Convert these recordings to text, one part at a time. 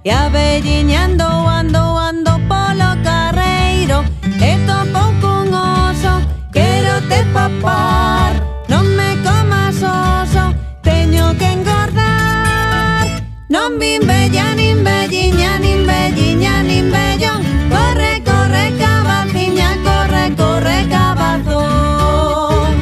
e avelliñando ando polo carreiro e topo cun oso, quero te papar, non me comas oso, teño que engordar. Non vin bella, nin velliña, nin velliña, nin vellón, corre, corre, cabaciña, corre, corre, cabazón.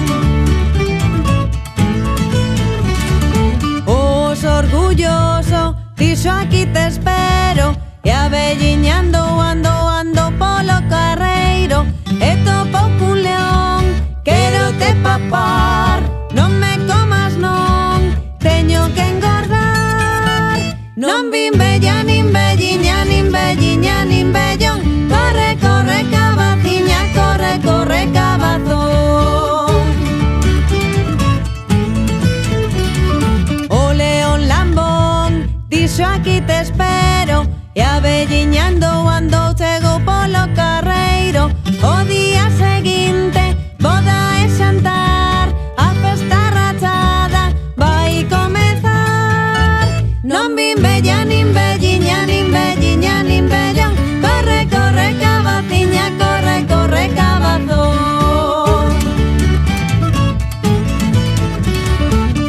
Oso orgulloso, dixo aquí te espero, e avelliñando ando polo carreiro e topo cun león, quero te papar, non me comas non, teño que engordar. Non vin bella, nin velliña, nin velliña, nin vellón, corre, corre, cabaciña, corre, corre, cabazón. O león lambón dixo aquí te espero, e avelliñando ando chego polo carreiro. O día seguinte, boda e xantar, a festa rachada vai comezar. Non vin bella, nin velliña, nin velliña, nin vellón, corre, corre, cabaciña, corre, corre, cabazón.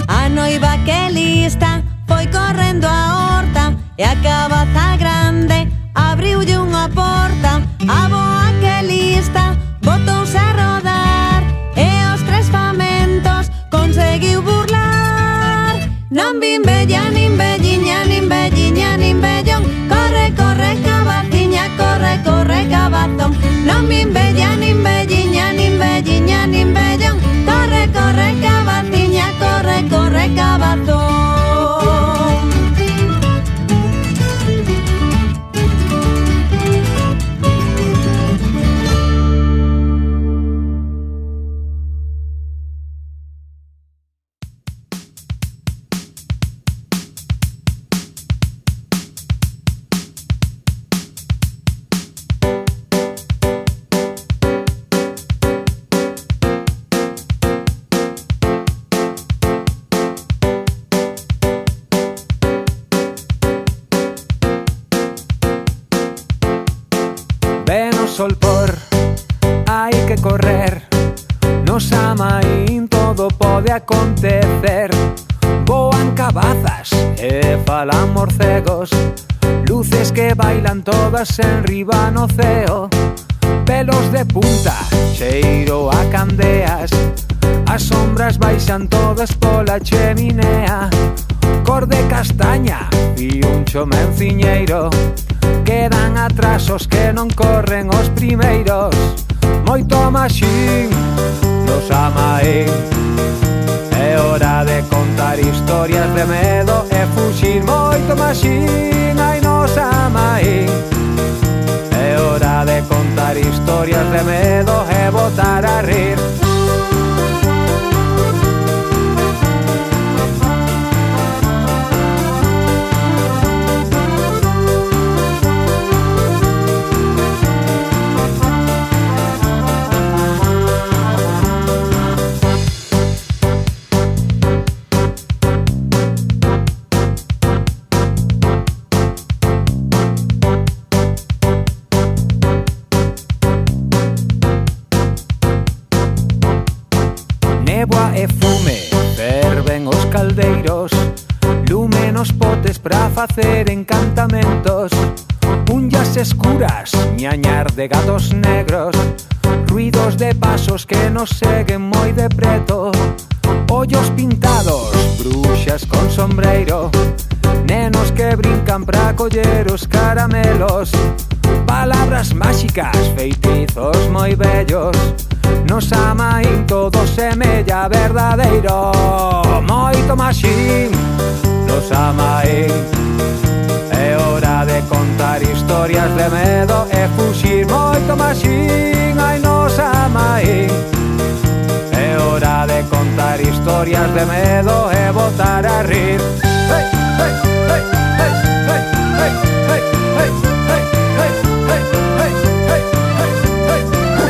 A noiva que lista foi correndo a horta, e a cabaza grande abriulle unha porta. A boa que lista botouse a rodar, e os tres famentos conseguiu burlar. Non vin bella, nin velliña, nin velliña, nin vellón, corre, corre, cabaciña, corre, corre, cabazón. Non vin bella, nin velliña, nin velliña, nin vellón, corre, corre, cabaciña, corre, corre, cabazón. Sol por, hai que correr, nos amaín todo pode acontecer. Voan cabazas e falan morcegos, luces que bailan todas en riba no ceo. Pelos de punta, cheiro a candeas, as sombras baixan todas pola cheminea. Cor de castaña e un chomenciñeiro, quedan atrás os que non corren os primeiros. Moito maxín nos amaín, é hora de contar historias de medo e fuxir. Moito maxín, ai nos amaín, é hora de contar historias de medo e botar a rir. E fume, ferven os caldeiros, lume nos potes pra facer encantamentos. Unllas escuras, ñañar de gatos negros, ruidos de pasos que nos seguen moi de preto. Ollos pintados, bruxas con sombreiro, nenos que brincan pra coller os caramelos. Palabras máxicas, feitizos moi bellos, nos amaín todo semella verdadeiro. Moito maxín nos amaín, é hora de contar historias de medo e fuxir. Moito maxín, ai nos amaín, é hora de contar historias de medo e botar a rir. Hey, hey, hey, hey, hey, hey, hey, hey, hey, hey, hey, hey, hey, hey, hey, hey, hey, hey.